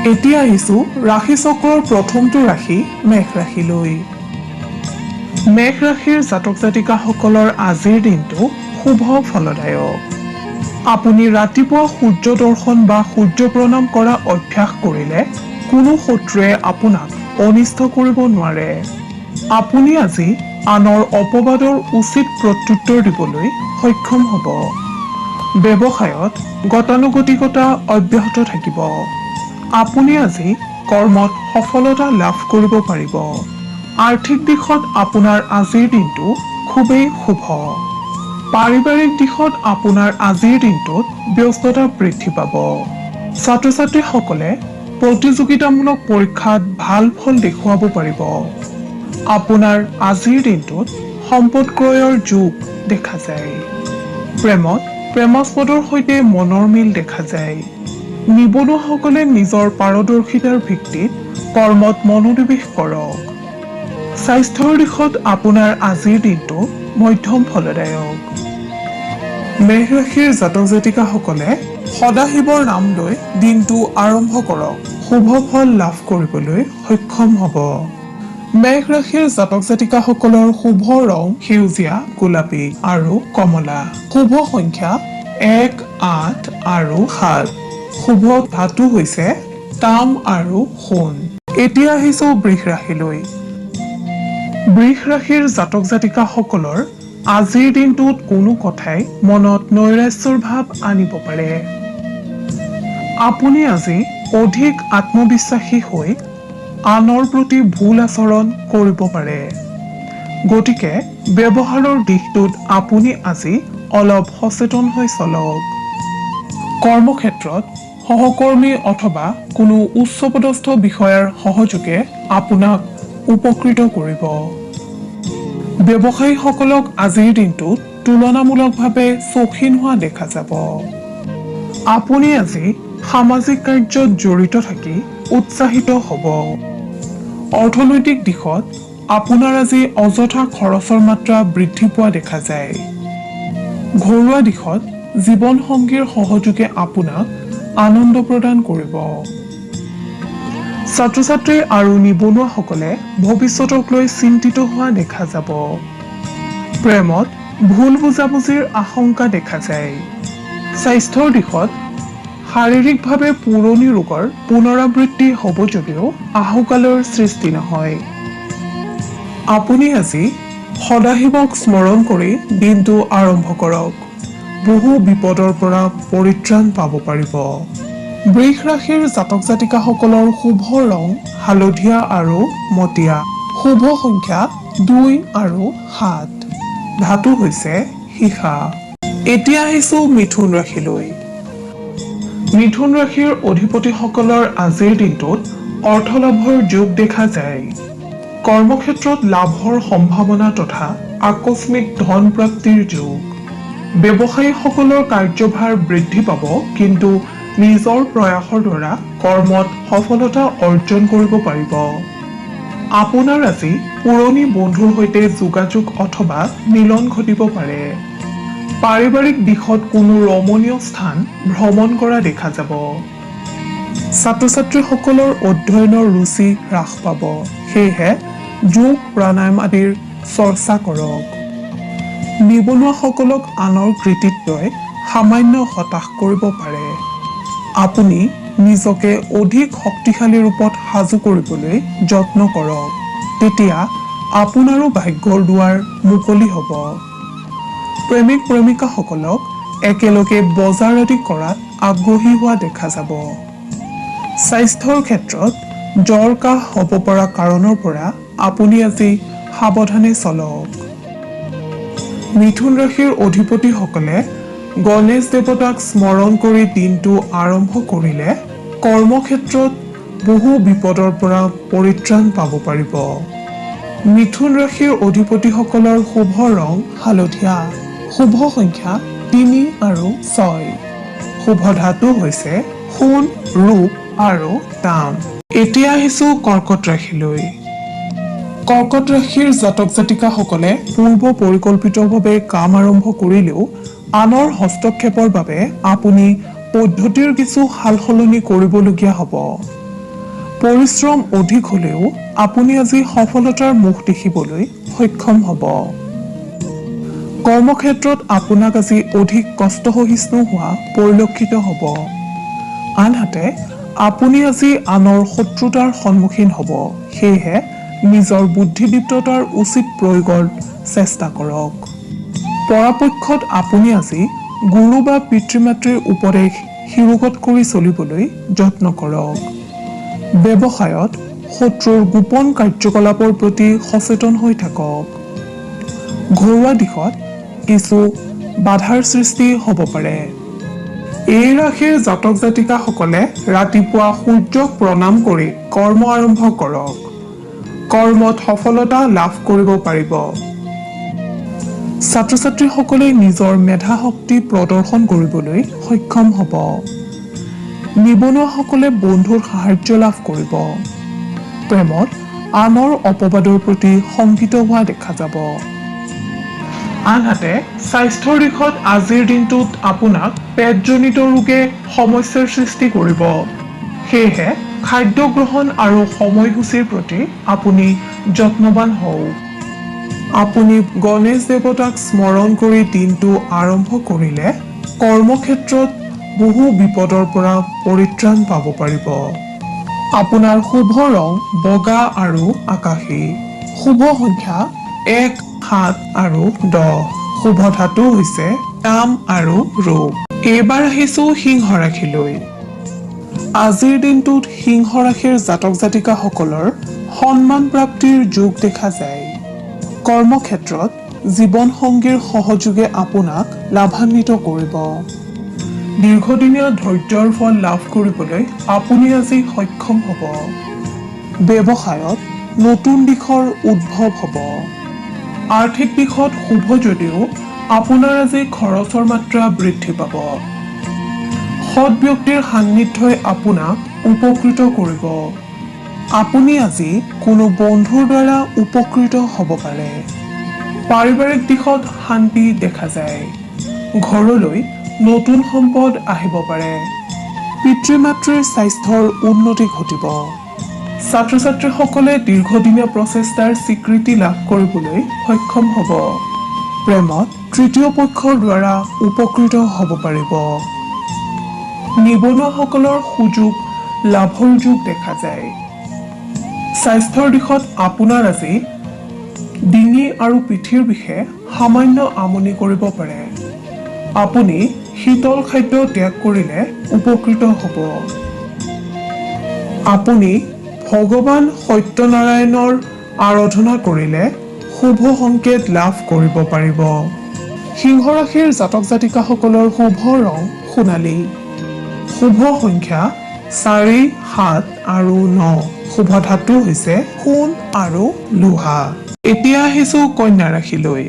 এতিয়া আহিছো ৰাশি চক্ৰৰ প্ৰথমটো ৰাশি মেঘ ৰাশিলৈ। মেঘ ৰাশিৰ জাতক জাতিকাসকলৰ আজিৰ দিনটো শুভ ফলদায়ক। আপুনি ৰাতিপুৱা সূৰ্য দৰ্শন বা সূৰ্য প্ৰণাম কৰা অভ্যাস কৰিলে কোনো শত্ৰুৱে আপোনাক অনিষ্ট কৰিব নোৱাৰে। আপুনি আজি আনৰ অপবাদৰ উচিত প্ৰত্যুত্তৰ দিবলৈ সক্ষম হ'ব। ব্যৱসায়ত গতানুগতিকতা অব্যাহত থাকিব। আপুনি আজি কৰ্মত সফলতা লাভ কৰিব পাৰিব। আৰ্থিক দিশত আপোনাৰ আজিৰ দিনটো খুবেই শুভ। পাৰিবাৰিক দিশত আপোনাৰ আজিৰ দিনটোত ব্যস্ততা বৃদ্ধি পাব। ছাত্ৰ ছাত্ৰীসকলে প্ৰতিযোগিতামূলক পৰীক্ষাত ভাল ফল দেখুৱাব পাৰিব। আপোনাৰ আজিৰ দিনটোত সম্পদ ক্ৰয়ৰ যোগ দেখা যায়। প্ৰেমত প্ৰেমাস্পদৰ সৈতে মনৰ মিল দেখা যায়। নিবনুৱাসকলে নিজৰ পাৰদৰ্শিতাৰ ভিত্তিত কৰ্মত মনোনিৱেশ কৰক। স্বাস্থ্যৰ দিশত আপোনাৰ আজিৰ দিনটো মধ্যম ফলদায়ক। মেঘ ৰাশিৰ জাতক জাতিকাসকলে সদাশিৱৰ নাম লৈ দিনটো আৰম্ভ কৰক। শুভ ফল লাভ কৰিবলৈ সক্ষম হ'ব। মেঘ ৰাশিৰ জাতক জাতিকাসকলৰ শুভ ৰং সেউজীয়া, গোলাপী আৰু কমলা। শুভ সংখ্যা 1, 8 আৰু 7। শুভ ধাতু হৈছে তাম আৰু সোণ। এতিয়া আহিছো বৃষ ৰাশিলৈ। বৃষ ৰাশিৰ জাতক জাতিকাসকলৰ আজিৰ দিনটোত কোনো কথাই মনত নৈৰাশ্যৰ ভাৱ আনিব পাৰে। আপুনি আজি অধিক আত্মবিশ্বাসী হৈ আনৰ প্ৰতি ভুল আচৰণ কৰিব পাৰে। গতিকে ব্যৱহাৰৰ দিশটোত আপুনি আজি অলপ সচেতন হৈ চলক। কৰ্মক্ষেত্ৰত সহকৰ্মী অথবা কোনো উচ্চপদস্থ বিষয়াৰ সহযোগে আপোনাক উপকৃত কৰিব। ব্যৱসায়ীসকলক আজিৰ দিনটোত তুলনামূলকভাৱে চৌখিন হোৱা দেখা যাব। আপুনি আজি সামাজিক কাৰ্যত জড়িত থাকি উৎসাহিত হ'ব। অৰ্থনৈতিক দিশত আপোনাৰ আজি অযথা খৰচৰ মাত্ৰা বৃদ্ধি পোৱা দেখা যায়। ঘৰুৱা দিশত জীৱন সংগীৰ সহযোগে আপোনাক আনন্দ প্ৰদান কৰিব। ছাত্ৰ ছাত্ৰী আৰু নিবনুৱাসকলে ভৱিষ্যতক লৈ চিন্তিত হোৱা দেখা যাব। প্ৰেমত ভুল বুজাবুজিৰ আশংকা দেখা যায়। স্বাস্থ্যৰ দিশত শাৰীৰিকভাৱে পুৰণি ৰোগৰ পুনৰাবৃত্তি হ'ব যদিও আহুকালৰ সৃষ্টি নহয়। আপুনি আজি সদাশিৱক স্মৰণ কৰি দিনটো আৰম্ভ কৰক। বহু বিপদৰ পৰা পৰিত্ৰাণ পাব পাৰিব। বৃষ ৰাশিৰ জাতক জাতিকাসকলৰ শুভ ৰং হালধীয়া আৰু মটীয়া। শুভ সংখ্যা 2 আৰু 7। ধাতু হৈছে সীসা। এতিয়া আহিছো মিথুন ৰাশিলৈ। মিথুন ৰাশিৰ অধিপতিসকলৰ আজিৰ দিনটোত অৰ্থলাভৰ যোগ দেখা যায়। কৰ্মক্ষেত্ৰত লাভৰ সম্ভাৱনা তথা আকস্মিক ধন প্ৰাপ্তিৰ যোগ। ব্যৱসায়ীসকলৰ কাৰ্যভাৰ বৃদ্ধি পাব, কিন্তু নিজৰ প্ৰয়াসৰ দ্বাৰা কৰ্মত সফলতা অৰ্জন কৰিব পাৰিব। আপোনাৰ আজি পুৰণি বন্ধুৰ সৈতে যোগাযোগ অথবা মিলন ঘটিব পাৰে। পাৰিবাৰিক দিশত কোনো ৰমণীয় স্থান ভ্ৰমণ কৰা দেখা যাব। ছাত্ৰ ছাত্ৰীসকলৰ অধ্যয়নৰ ৰুচি হ্ৰাস পাব, সেয়েহে যোগ প্ৰাণায়াম আদিৰ চৰ্চা কৰক। নিবনুৱাসকলক আনৰ কৃতিত্বই সামান্য হতাশ কৰিব পাৰে। আপুনি নিজকে অধিক শক্তিশালী ৰূপত সাজু কৰিবলৈ যত্ন কৰক। তেতিয়া আপোনাৰো ভাগ্যৰ দুৱাৰ মুকলি হ'ব। প্ৰেমিক প্ৰেমিকাসকলক একেলগে বজাৰ আদি কৰাত আগ্ৰহী হোৱা দেখা যাব। স্বাস্থ্যৰ ক্ষেত্ৰত জ্বৰ কাহ হ'ব পৰা কাৰণৰ পৰা আপুনি আজি সাৱধানে চলক। মিথুন ৰাশিৰ অধিপতিসকলে গণেশ দেৱতাক স্মৰণ কৰি দিনটো আৰম্ভ কৰিলে কৰ্মক্ষেত্ৰত বহু বিপদৰ পৰা পৰিত্ৰাণ পাব পাৰিব। মিথুন ৰাশিৰ অধিপতিসকলৰ শুভ ৰং হালধীয়া। শুভ সংখ্যা 3 আৰু 6। শুভ ধাতু হৈছে সোণ, ৰূপ আৰু তাম। এতিয়া আহিছো কৰ্কট ৰাশিলৈ। কৰ্কট ৰাশিৰ জাতক জাতিকাসকলে পূৰ্ব পৰিকল্পিতভাৱে কাম আৰম্ভ কৰিলেও আনৰ হস্তক্ষেপৰ বাবে আপুনি পদ্ধতিৰ কিছু সালসলনি কৰিবলগীয়া হ'ব। পৰিশ্ৰম অধিক হ'লেও আপুনি আজি সফলতাৰ মুখ দেখিবলৈ সক্ষম হ'ব। কৰ্মক্ষেত্ৰত আপোনাক আজি অধিক কষ্টসহিষ্ণু হোৱা পৰিলক্ষিত হ'ব। আনহাতে আপুনি আজি আনৰ শত্ৰুতাৰ সন্মুখীন হ'ব। সেয়েহে নিজৰ বুদ্ধিদীপ্ততাৰ উচিত প্ৰয়োগৰ চেষ্টা কৰক। পৰাপক্ষত আপুনি আজি গুৰু বা পিতৃ-মাতৃৰ উপদেশ শিৰোগত কৰি চলিবলৈ যত্ন কৰক। ব্যৱসায়ত শত্ৰুৰ গোপন কাৰ্যকলাপৰ প্ৰতি সচেতন হৈ থাকক। ঘৰুৱা দিশত কিছু বাধাৰ সৃষ্টি হ'ব পাৰে। এই ৰাশিৰ জাতক জাতিকাসকলে ৰাতিপুৱা সূৰ্যক প্ৰণাম কৰি কৰ্ম আৰম্ভ কৰক। কৰ্মত সফলতা লাভ কৰিব পাৰিব। ছাত্ৰ ছাত্ৰীসকলে নিজৰ মেধা শক্তি প্ৰদৰ্শন কৰিবলৈ সক্ষম হ'ব। নিবনুৱাসকলে বন্ধুৰ সাহায্য লাভ কৰিব। প্ৰেমত আনৰ অপবাদৰ প্ৰতি শংকিত হোৱা দেখা যাব। আনহাতে স্বাস্থ্যৰ দিশত আজিৰ দিনটোত আপোনাক পেটজনিত ৰোগে সমস্যাৰ সৃষ্টি কৰিব। সেয়েহে খাদ্য গ্ৰহণ আৰু সময়সূচীৰ প্ৰতি আপুনি যত্নৱান হওক। আপুনি গণেশ দেৱতাক স্মৰণ কৰি দিনটো আৰম্ভ কৰিলে কৰ্মক্ষেত্ৰত বহু বিপদৰ পৰা পৰিত্ৰাণ পাব পাৰিব। আপোনাৰ শুভ ৰং বগা আৰু আকাশী। শুভ সংখ্যা 1, 7 আৰু 10। শুভ ধাতু হৈছে তাম আৰু ৰূপ। এইবাৰ আহিছো সিংহ ৰাশিলৈ। আজিৰ দিনটোত সিংহ ৰাশিৰ জাতক জাতিকাসকলৰ সন্মান প্ৰাপ্তিৰ যোগ দেখা যায়। কৰ্মক্ষেত্ৰত জীৱন সংগীৰ সহযোগে আপোনাক লাভান্বিত কৰিব। দীৰ্ঘদিনীয়া ধৈৰ্যৰ ফল লাভ কৰিবলৈ আপুনি আজি সক্ষম হ'ব। ব্যৱসায়ত নতুন দিশৰ উদ্ভৱ হ'ব। আৰ্থিক দিশত শুভ যদিও আপোনাৰ আজি খৰচৰ মাত্ৰা বৃদ্ধি পাব। সৎ ব্যক্তিৰ সান্নিধ্যই আপোনাক উপকৃত কৰিব। আপুনি আজি কোনো বন্ধুৰ দ্বাৰা উপকৃত হ'ব পাৰে। পাৰিবাৰিক দিশত শান্তি দেখা যায়। ঘৰলৈ নতুন সম্পদ আহিব পাৰে। পিতৃ-মাতৃৰ স্বাস্থ্যৰ উন্নতি ঘটিব। ছাত্ৰ ছাত্ৰীসকলে দীৰ্ঘদিনীয়া প্ৰচেষ্টাৰ স্বীকৃতি লাভ কৰিবলৈ সক্ষম হ'ব। প্ৰেমত তৃতীয় পক্ষৰ দ্বাৰা উপকৃত হ'ব পাৰিব। নিবনুৱাসকলৰ সুযোগ লাভৰ যোগ দেখা যায়। স্বাস্থ্যৰ দিশত আপোনাৰ আজি ডিঙি আৰু পিঠিৰ বিষে সামান্য আমনি কৰিব পাৰে। আপুনি শীতল খাদ্য ত্যাগ কৰিলে উপকৃত হ'ব। আপুনি ভগৱান সত্যনাৰায়ণৰ আৰাধনা কৰিলে শুভ সংকেত লাভ কৰিব পাৰিব। সিংহ ৰাশিৰ জাতক জাতিকাসকলৰ শুভ ৰং সোণালী। শুভ সংখ্যা 4, 7 আৰু 9। শুভ ধাতু হৈছে সোণ আৰু লোহা। এতিয়া আহিছো কন্যা ৰাশিলৈ।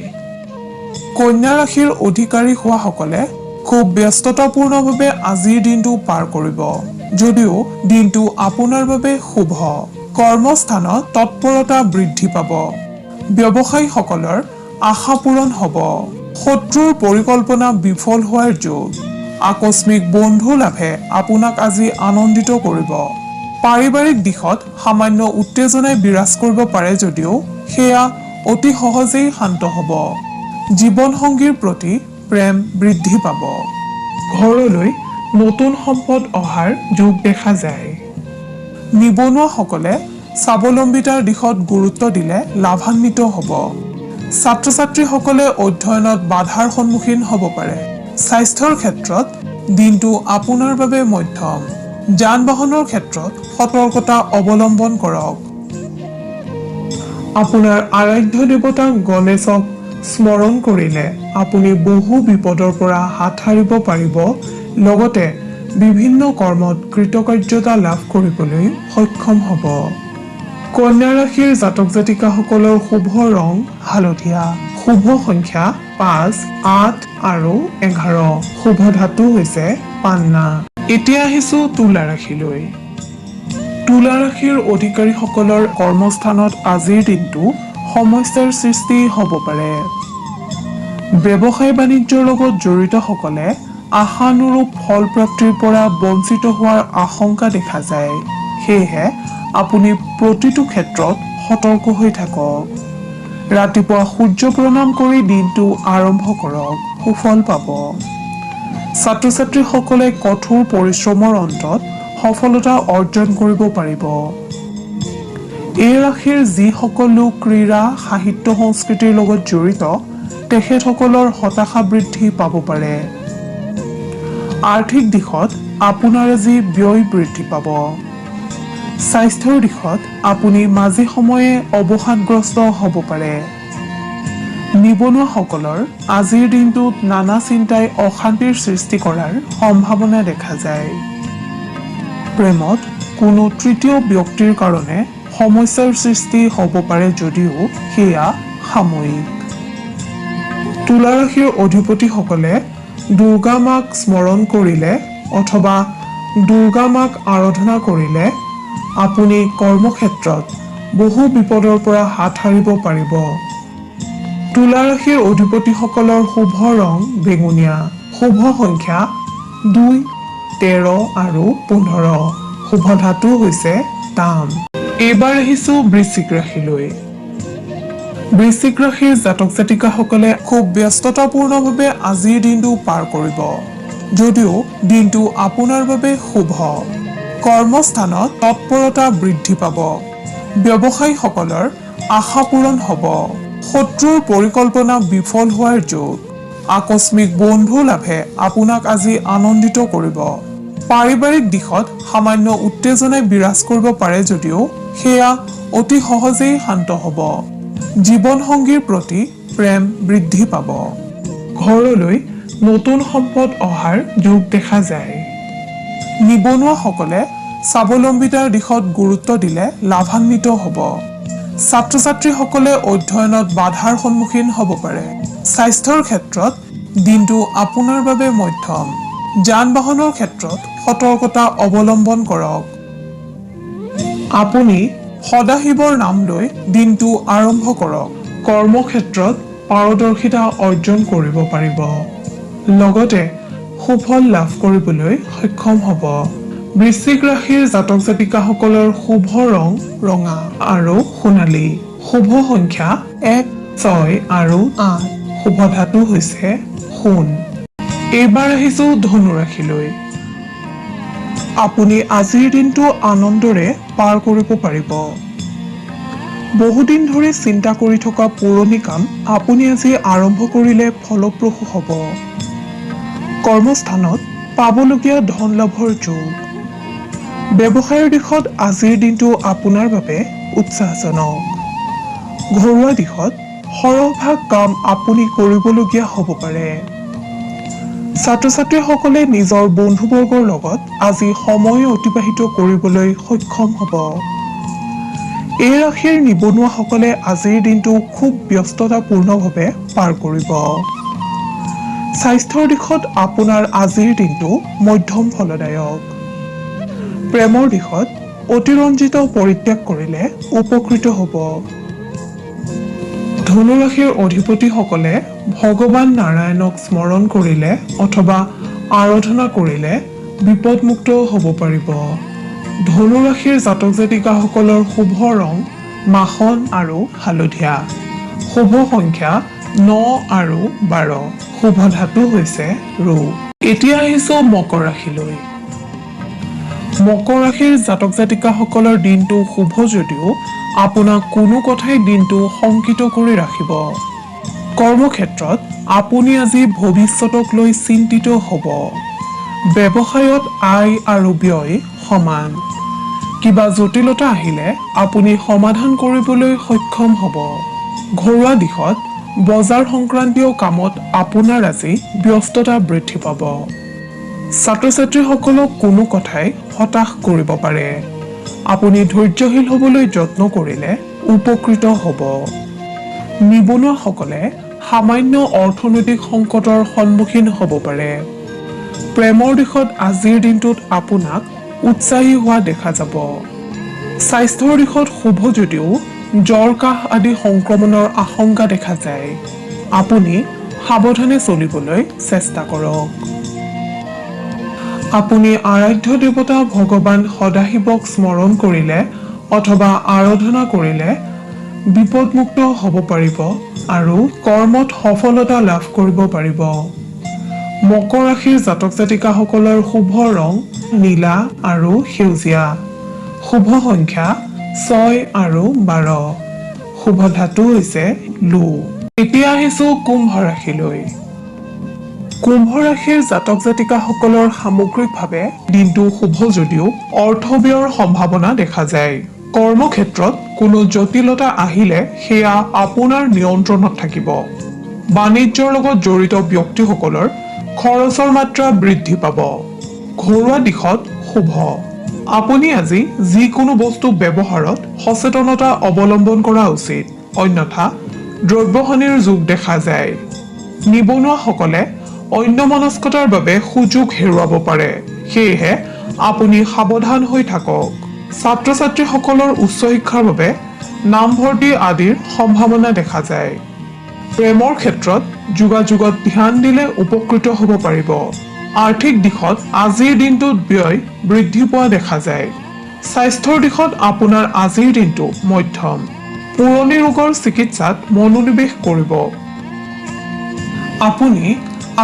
কন্যা ৰাশিৰ অধিকাৰী হোৱাসকলে খুব ব্যস্ততাপূৰ্ণভাৱে আজিৰ দিনটো পাৰ কৰিব। যদিও দিনটো আপোনাৰ বাবে শুভ। কৰ্মস্থানত তৎপৰতা বৃদ্ধি পাব। ব্যৱসায়ীসকলৰ আশা পূৰণ হ'ব। শত্ৰুৰ পৰিকল্পনা বিফল হোৱাৰ যোগ। আকস্মিক বন্ধু লাভে আপোনাক আজি আনন্দিত কৰিব। পাৰিবাৰিক দিশত সামান্য উত্তেজনাই বিৰাজ কৰিব পাৰে যদিও সেয়া অতি সহজেই শান্ত হ'ব। জীৱন সংগীৰ প্ৰতি প্ৰেম বৃদ্ধি পাব। ঘৰলৈ নতুন সম্পদ অহাৰ যোগ দেখা যায়। নিবনুৱাসকলে স্বাৱলম্বিতাৰ দিশত গুৰুত্ব দিলে লাভান্বিত হ'ব। ছাত্ৰ ছাত্ৰীসকলে অধ্যয়নত বাধাৰ সন্মুখীন হ'ব পাৰে। স্বাস্থ্যৰ ক্ষেত্ৰত দিনটো আপোনাৰ বাবে মধ্যম। যান বাহনৰ ক্ষেত্ৰত সতৰ্কতা অৱলম্বন কৰক। আপোনাৰ আৰাধ্য দেৱতা গণেশক স্মৰণ কৰিলে আপুনি বহু বিপদৰ পৰা হাত সাৰিব পাৰিব। লগতে বিভিন্ন কৰ্মত কৃতকাৰ্যতা লাভ কৰিবলৈ সক্ষম হ'ব। কন্যা ৰাশিৰ জাতক জাতিকাসকলৰ শুভ ৰং হালধীয়া। শুভ সংখ্যা 5, 8 আৰু 11। শুভ ধাতু হৈছে পান্না। এতিয়া আহিছো তুলা ৰাশিলৈ। তুলা ৰাশিৰ অধিকাৰীসকলৰ কৰ্মস্থানত আজিৰ দিনটো সমস্যাৰ সৃষ্টি হ'ব পাৰে। ব্যৱসায় বাণিজ্যৰ লগত জড়িতসকলে আশানুৰূপ ফল প্ৰাপ্তিৰ পৰা বঞ্চিত হোৱাৰ আশংকা দেখা যায়। সেয়েহে আপুনি প্ৰতিটো ক্ষেত্ৰত সতৰ্ক হৈ থাকক। ৰাতিপুৱা সূৰ্য প্ৰণাম কৰি দিনটো আৰম্ভ কৰক, সুফল পাব। ছাত্ৰ ছাত্ৰীসকলে কঠোৰ পৰিশ্ৰমৰ অন্তত সফলতা অৰ্জন কৰিব পাৰিব। এই ৰাশিৰ যিসকল লোক ক্ৰীড়া, সাহিত্য, সংস্কৃতিৰ লগত জড়িত তেখেতসকলৰ হতাশা বৃদ্ধি পাব পাৰে। আৰ্থিক দিশত আপোনাৰ আজি ব্যয় বৃদ্ধি পাব। স্বাস্থ্যৰ দিশত আপুনি মাজে সময়ে অৱসাদগ্ৰস্ত হ'ব পাৰে। নিবনুৱাসকলৰ আজিৰ দিনটোত নানা চিন্তাই অশান্তিৰ সৃষ্টি কৰাৰ সম্ভাৱনা দেখা যায়। প্ৰেমত কোনো তৃতীয় ব্যক্তিৰ কাৰণে সমস্যাৰ সৃষ্টি হ'ব পাৰে যদিও সেয়া সাময়িক। তুলা ৰাশিৰ অধিপতিসকলে দুৰ্গা মাক স্মৰণ কৰিলে অথবা দুৰ্গা মাক আৰাধনা কৰিলে আপুনি কৰ্মক্ষেত্ৰত বহু বিপদৰ পৰা হাত সাৰিব পাৰিব। তুলা ৰাশিৰ অধিপতিসকলৰ শুভ ৰং বেঙুনীয়া, শুভ সংখ্যা 2, 13 আৰু 15, শুভ ধাতু হৈছে তাম। এইবাৰ আহিছো বৃশ্চিক ৰাশিলৈ। বৃশ্চিক ৰাশিৰ জাতক জাতিকাসকলে খুব ব্যস্ততাপূৰ্ণভাৱে আজিৰ দিনটো পাৰ কৰিব, যদিও দিনটো আপোনাৰ বাবে শুভ। কৰ্মস্থানত তৎপৰতা বৃদ্ধি পাব। ব্যৱসায়ীসকলৰ আশা পূৰণ হ'ব। শত্ৰুৰ পৰিকল্পনা বিফল হোৱাৰ যোগ। আকস্মিক বন্ধু লাভে আপোনাক আজি আনন্দিত কৰিব। পাৰিবাৰিক দিশত সামান্য উত্তেজনাই বিৰাজ কৰিব পাৰে যদিও সেয়া অতি সহজেই শান্ত হ'ব। জীৱনসংগীৰ প্ৰতি প্ৰেম বৃদ্ধি পাব। ঘৰলৈ নতুন সম্পদ অহাৰ যোগ দেখা যায়। নিবনুৱাসকলে স্বাৱলম্বিতাৰ দিশত গুৰুত্ব দিলে লাভান্বিত হ'ব। ছাত্ৰ ছাত্ৰীসকলে অধ্যয়নত বাধাৰ সন্মুখীন হ'ব পাৰে। স্বাস্থ্যৰ ক্ষেত্ৰত দিনটো আপোনাৰ বাবে মধ্যম। যান বাহনৰ ক্ষেত্ৰত সতৰ্কতা অৱলম্বন কৰক। আপুনি সদাশিৱৰ নাম লৈ দিনটো আৰম্ভ কৰক। কৰ্মক্ষেত্ৰত পাৰদৰ্শিতা অৰ্জন কৰিব পাৰিব। লগতে সুফল লাভ কৰিবলৈ সক্ষম হ'ব। বৃশ্চিক ৰাশিৰ জাতক জাতিকাসকলৰ শুভ ৰং ৰঙা আৰু সোণালী, শুভ সংখ্যা 1, 6 আৰু 8, শুভ ধাতু হৈছে সোণ। এইবাৰ আহিছো ধনু ৰাশিলৈ। আপুনি আজিৰ দিনটো আনন্দৰে পাৰ কৰিব পাৰিব। বহুদিন ধৰি চিন্তা কৰি থকা পুৰণি কাম আপুনি আজি আৰম্ভ কৰিলে ফলপ্ৰসূ হ'ব। কৰ্মস্থানত পাবলগীয়া ধন লাভৰ যোগ। ব্যৱসায়ৰ দিশত আজিৰ দিনটো আপোনাৰ বাবে উৎসাহজনক। ঘৰুৱা দিশত সৰহভাগ কাম আপুনি কৰিবলগীয়া হ'ব পাৰে। ছাত্ৰ ছাত্ৰীসকলে নিজৰ বন্ধুবৰ্গৰ লগত আজি সময় অতিবাহিত কৰিবলৈ সক্ষম হ'ব। এই ৰাশিৰ নিবনুৱাসকলে আজিৰ দিনটো খুব ব্যস্ততাপূৰ্ণভাৱে পাৰ কৰিব। স্বাস্থ্যৰ দিশত আপোনাৰ আজিৰ দিনটো মধ্যম ফলদায়ক। প্ৰেমৰ দিশত অতিৰঞ্জিত পৰিত্যাগ কৰিলে উপকৃত হ'ব। ধনু ৰাশিৰ অধিপতিসকলে ভগৱান নাৰায়ণক স্মৰণ কৰিলে অথবা আৰাধনা কৰিলে বিপদমুক্ত হ'ব পাৰিব। ধনু ৰাশিৰ জাতক জাতিকাসকলৰ শুভ ৰং মাখন আৰু হালধীয়া, শুভ সংখ্যা 9 আৰু 12, শুভ ধাতু হৈছে ৰৌ। এতিয়া আহিছো মকৰ ৰাশিলৈ। মকৰ ৰাশিৰ জাতক জাতিকাসকলৰ দিনটো শুভ যদিও আপোনাক কোনো কথাই দিনটো শংকিত কৰি ৰাখিব। কৰ্মক্ষেত্ৰত আপুনি আজি ভৱিষ্যতক লৈ চিন্তিত হ'ব। ব্যৱসায়ত আয় আৰু ব্যয় সমান। কিবা জটিলতা আহিলে আপুনি সমাধান কৰিবলৈ সক্ষম হ'ব। ঘৰুৱা দিশত বজাৰ সংক্ৰান্তীয় কামত আপোনাৰ আজি ব্যস্ততা বৃদ্ধি পাব। ছাত্ৰ ছাত্ৰীসকলক কোনো কথাই হতাশ কৰিব পাৰে। আপুনি ধৈৰ্যশীল হ'বলৈ যত্ন কৰিলে উপকৃত হ'ব। নিবনুৱাসকলে সামান্য অৰ্থনৈতিক সংকটৰ সন্মুখীন হ'ব পাৰে। প্ৰেমৰ দিশত আজিৰ দিনটোত আপোনাক উৎসাহী হোৱা দেখা যাব। স্বাস্থ্যৰ দিশত শুভ যদিও জ্বৰ কাহ আদি সংক্ৰমণৰ আশংকা দেখা যায়। আপুনি সাৱধানে চলিবলৈ চেষ্টা কৰক। আপুনি আৰাধ্য দেৱতা ভগৱান সদাশিৱক স্মৰণ কৰিলে অথবা আৰাধনা কৰিলে বিপদমুক্ত হ'ব পাৰিব আৰু কৰ্মত সফলতা লাভ কৰিব পাৰিব। মকৰ ৰাশিৰ জাতক জাতিকাসকলৰ শুভ ৰং নীলা আৰু সেউজীয়া। শুভ সংখ্যা 6 আৰু 12। শুভ ধাতু হৈছে লো। এতিয়া আহিছো কুম্ভ ৰাশিলৈ। কুম্ভ ৰাশিৰ জাতক জাতিকাসকলৰ সামগ্ৰিকভাৱে দিনটো শুভ যদিও অৰ্থ ব্যয়ৰ সম্ভাৱনা দেখা যায়। কৰ্মক্ষেত্ৰত কোনো জটিলতা আহিলে সেয়া আপোনাৰ নিয়ন্ত্ৰণত থাকিব। বাণিজ্যৰ লগত জড়িত ব্যক্তিসকলৰ খৰচৰ মাত্ৰা বৃদ্ধি পাব। ঘৰুৱা দিশত শুভ। আপুনি আজি যিকোনো বস্তু ব্যৱহাৰত সচেতনতা অৱলম্বন কৰা উচিত, অন্যথা দ্ৰব্যহানিৰ যোগ দেখা যায়। নিবনুৱাসকলে অন্যমনস্কতাৰ বাবে সুযোগ হেৰুৱাব পাৰে, সেয়েহে আপুনি সাৱধান হৈ থাকক। ছাত্ৰ ছাত্ৰীসকলৰ উচ্চ শিক্ষাৰ বাবে নামভৰ্তি আদিৰ সম্ভাৱনা দেখা যায়। প্ৰেমৰ ক্ষেত্ৰত যোগাযোগত ধ্যান দিলে উপকৃত হ'ব পাৰিব। আৰ্থিক দিশত আজিৰ দিনটোত ব্যয় বৃদ্ধি পোৱা দেখা যায়। স্বাস্থ্যৰ দিশত আপোনাৰ আজিৰ দিনটো মধ্যম। পুৰণি ৰোগৰ চিকিৎসাত মনোনিৱেশ কৰিব। আপুনি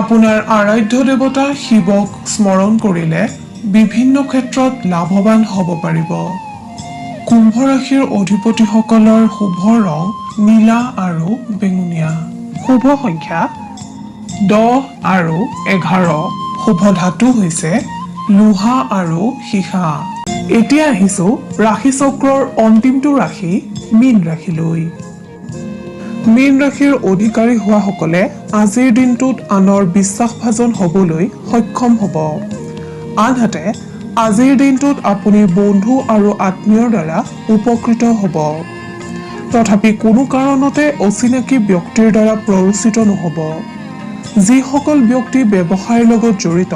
আপোনাৰ আৰাধ্য দেৱতা শিৱক স্মৰণ কৰিলে বিভিন্ন ক্ষেত্ৰত লাভৱান হ'ব পাৰিব। কুম্ভ ৰাশিৰ অধিপতিসকলৰ শুভ ৰং নীলা আৰু বেঙুনীয়া। শুভ সংখ্যা 10 আৰু 11। শুভ ধাতু হৈছে লোহা আৰু সীসা। এতিয়া আহিছো ৰাশি চক্ৰৰ অন্তিমটো ৰাশি মীন ৰাশিলৈ। মীন ৰাশিৰ অধিকাৰী হোৱাসকলে আজিৰ দিনটোত আনৰ বিশ্বাসভাজন হ'বলৈ সক্ষম হ'ব। আনহাতে আজিৰ দিনটোত আপুনি বন্ধু আৰু আত্মীয়ৰ দ্বাৰা উপকৃত হ'ব। তথাপি কোনো কাৰণতে অচিনাকি ব্যক্তিৰ দ্বাৰা প্ৰৰোচিত নহ'ব। যিসকল ব্যক্তি ব্যৱসায়ৰ লগত জড়িত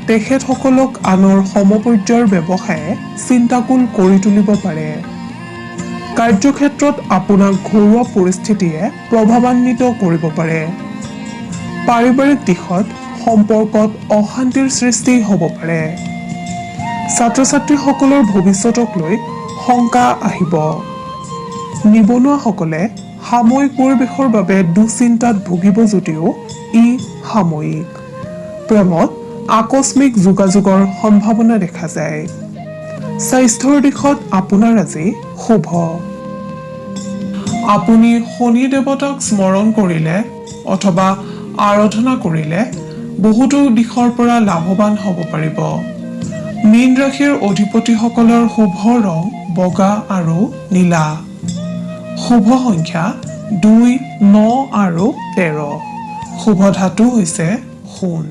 তেখেতসকলক আনৰ সমপৰ্যায়ৰ ব্যৱসায়ে চিন্তাকুল কৰি তুলিব পাৰে। কাৰ্যক্ষেত্ৰত আপোনাক ঘৰুৱা পৰিস্থিতিয়ে প্ৰভাৱান্বিত কৰিব পাৰে। পাৰিবাৰিক দিশত সম্পৰ্কত অশান্তিৰ সৃষ্টি হ'ব পাৰে। ছাত্ৰ ছাত্ৰীসকলৰ ভৱিষ্যতক লৈ শংকা আহিব। নিবনুৱাসকলে সাময়িক পৰিৱেশৰ বাবে দুশ্চিন্তাত ভুগিব যদিও ই সাময়িক। প্ৰেমত আকস্মিক যোগাযোগৰ সম্ভাৱনা দেখা যায়। স্বাস্থ্যৰ দিশত আপোনাৰ আজি শুভ। আপুনি শনি দেৱতাক স্মৰণ কৰিলে অথবা আৰাধনা কৰিলে বহুতো দিশৰ পৰা লাভৱান হ'ব পাৰিব। মীন ৰাশিৰ অধিপতিসকলৰ শুভ ৰং বগা আৰু নীলা। শুভ সংখ্যা 2, 9 আৰু 13। শুভ ধাতু হৈছে সোণ।